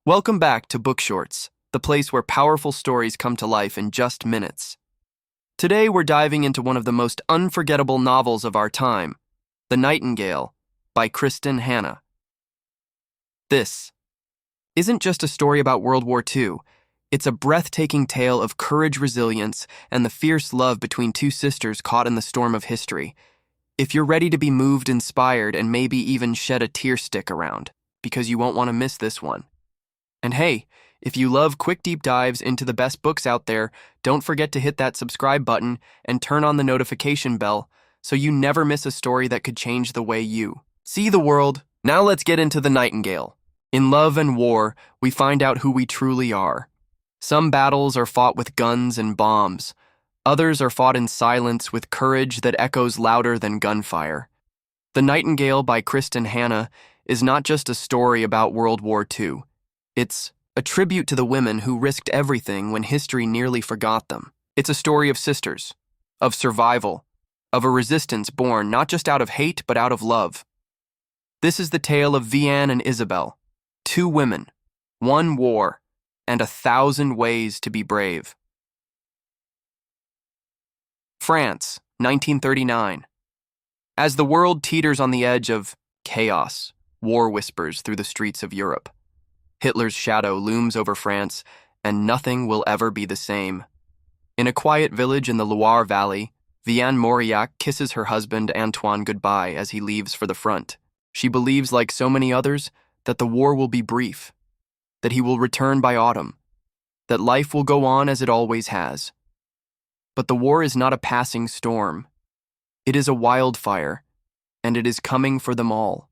Welcome back to BookShortz, the place where powerful stories come to life in just minutes. Today we're diving into one of the most unforgettable novels of our time, The Nightingale by Kristin Hannah. This isn't just a story about World War II, it's a breathtaking tale of courage, resilience, and the fierce love between two sisters caught in the storm of history. If you're ready to be moved, inspired, and maybe even shed a tear, stick around, because you won't want to miss this one. And hey, if you love quick deep dives into the best books out there, don't forget to hit that subscribe button and turn on the notification bell so you never miss a story that could change the way you see the world. Now let's get into The Nightingale. In love and war, we find out who we truly are. Some battles are fought with guns and bombs. Others are fought in silence with courage that echoes louder than gunfire. The Nightingale by Kristin Hannah is not just a story about World War II. It's a tribute to the women who risked everything when history nearly forgot them. It's a story of sisters, of survival, of a resistance born not just out of hate but out of love. This is the tale of Vianne and Isabelle, two women, one war, and 1,000 ways to be brave. France, 1939. As the world teeters on the edge of chaos, war whispers through the streets of Europe. Hitler's shadow looms over France, and nothing will ever be the same. In a quiet village in the Loire Valley, Vianne Mauriac kisses her husband Antoine goodbye as he leaves for the front. She believes, like so many others, that the war will be brief, that he will return by autumn, that life will go on as it always has. But the war is not a passing storm. It is a wildfire, and it is coming for them all.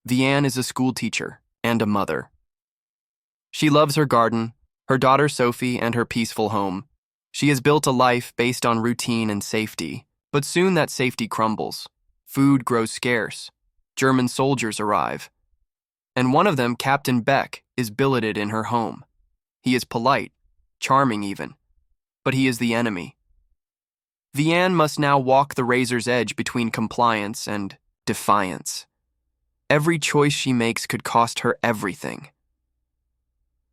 Vianne is a schoolteacher and a mother. She loves her garden, her daughter Sophie, and her peaceful home. She has built a life based on routine and safety, but soon that safety crumbles. Food grows scarce. German soldiers arrive. And one of them, Captain Beck, is billeted in her home. He is polite, charming even, but he is the enemy. Vianne must now walk the razor's edge between compliance and defiance. Every choice she makes could cost her everything.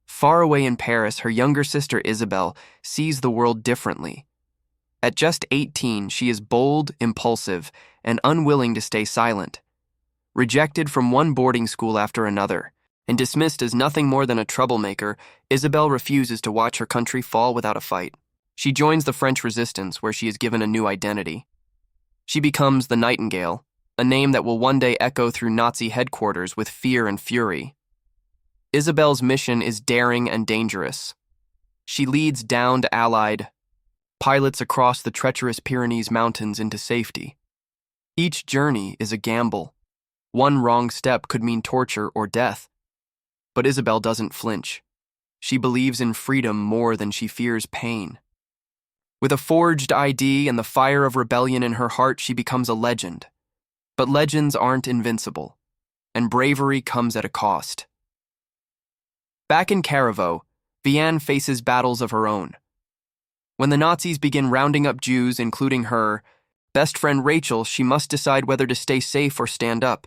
Far away in Paris, her younger sister Isabelle sees the world differently. At just 18, she is bold, impulsive, and unwilling to stay silent. Rejected from one boarding school after another, and dismissed as nothing more than a troublemaker, Isabelle refuses to watch her country fall without a fight. She joins the French resistance, where she is given a new identity. She becomes the Nightingale, a name that will one day echo through Nazi headquarters with fear and fury. Isabelle's mission is daring and dangerous. She leads downed Allied pilots across the treacherous Pyrenees Mountains into safety. Each journey is a gamble. One wrong step could mean torture or death. But Isabelle doesn't flinch. She believes in freedom more than she fears pain. With a forged ID and the fire of rebellion in her heart, she becomes a legend. But legends aren't invincible, and bravery comes at a cost. Back in Caravo, Vianne faces battles of her own. When the Nazis begin rounding up Jews, including her best friend Rachel, she must decide whether to stay safe or stand up.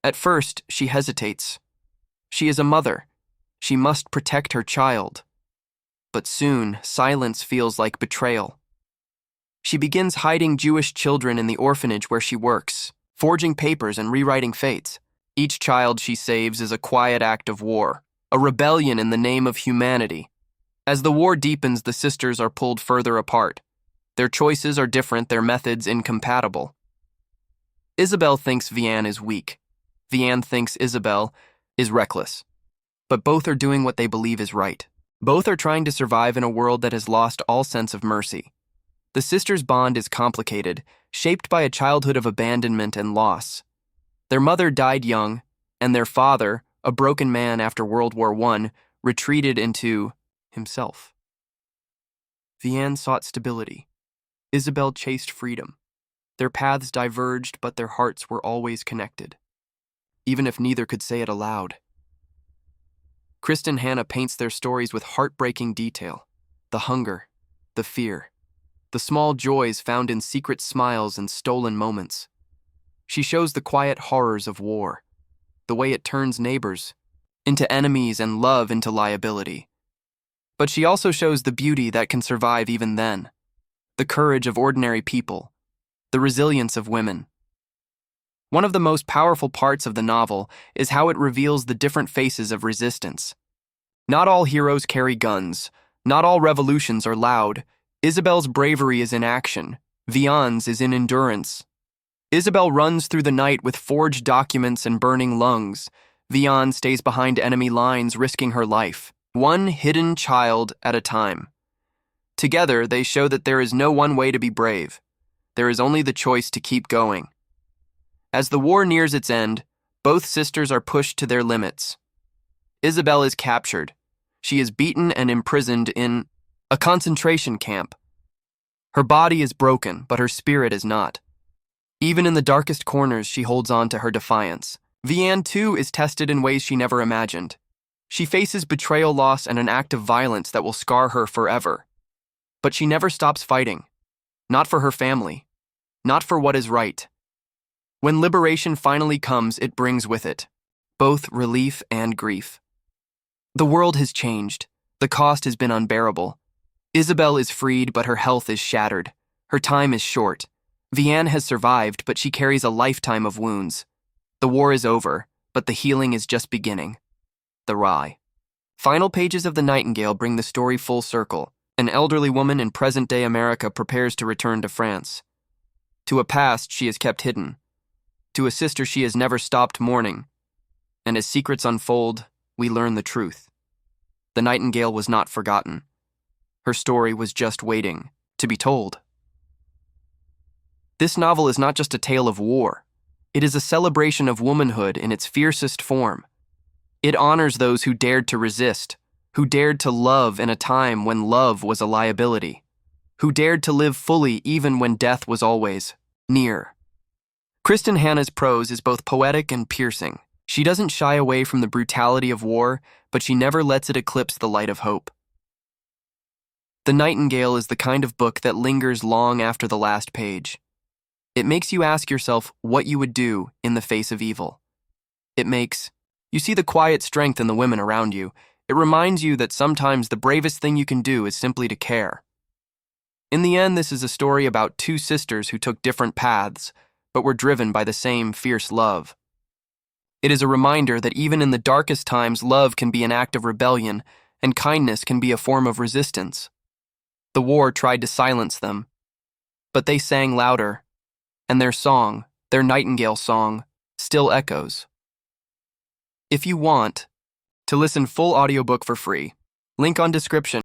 At first, she hesitates. She is a mother. She must protect her child. But soon, silence feels like betrayal. She begins hiding Jewish children in the orphanage where she works, forging papers and rewriting fates. Each child she saves is a quiet act of war, a rebellion in the name of humanity. As the war deepens, the sisters are pulled further apart. Their choices are different, their methods incompatible. Isabelle thinks Vianne is weak. Vianne thinks Isabelle is reckless. But both are doing what they believe is right. Both are trying to survive in a world that has lost all sense of mercy. The sisters' bond is complicated, shaped by a childhood of abandonment and loss. Their mother died young, and their father, a broken man after World War I, retreated into himself. Vianne sought stability. Isabelle chased freedom. Their paths diverged, but their hearts were always connected, even if neither could say it aloud. Kristin Hannah paints their stories with heartbreaking detail. The hunger, the fear, the small joys found in secret smiles and stolen moments. She shows the quiet horrors of war, the way it turns neighbors into enemies and love into liability. But she also shows the beauty that can survive even then, the courage of ordinary people, the resilience of women. One of the most powerful parts of the novel is how it reveals the different faces of resistance. Not all heroes carry guns, not all revolutions are loud. Isabel's bravery is in action, Vianne's is in endurance. Isabel runs through the night with forged documents and burning lungs. Vianne stays behind enemy lines, risking her life, one hidden child at a time. Together, they show that there is no one way to be brave. There is only the choice to keep going. As the war nears its end, both sisters are pushed to their limits. Isabel is captured. She is beaten and imprisoned in a concentration camp. Her body is broken, but her spirit is not. Even in the darkest corners, she holds on to her defiance. Vianne, too, is tested in ways she never imagined. She faces betrayal, loss, and an act of violence that will scar her forever. But she never stops fighting. Not for her family. Not for what is right. When liberation finally comes, it brings with it both relief and grief. The world has changed. The cost has been unbearable. Isabel is freed, but her health is shattered. Her time is short. Vianne has survived, but she carries a lifetime of wounds. The war is over, but the healing is just beginning. The Rye. Final pages of The Nightingale bring the story full circle. An elderly woman in present-day America prepares to return to France. To a past she has kept hidden. To a sister she has never stopped mourning. And as secrets unfold, we learn the truth. The Nightingale was not forgotten. Her story was just waiting to be told. This novel is not just a tale of war. It is a celebration of womanhood in its fiercest form. It honors those who dared to resist, who dared to love in a time when love was a liability, who dared to live fully even when death was always near. Kristin Hannah's prose is both poetic and piercing. She doesn't shy away from the brutality of war, but she never lets it eclipse the light of hope. The Nightingale is the kind of book that lingers long after the last page. It makes you ask yourself what you would do in the face of evil. You see the quiet strength in the women around you. It reminds you that sometimes the bravest thing you can do is simply to care. In the end, this is a story about two sisters who took different paths, but were driven by the same fierce love. It is a reminder that even in the darkest times, love can be an act of rebellion, and kindness can be a form of resistance. The war tried to silence them, but they sang louder, and their song, their Nightingale song, still echoes. If you want to listen full audiobook for free, link on description.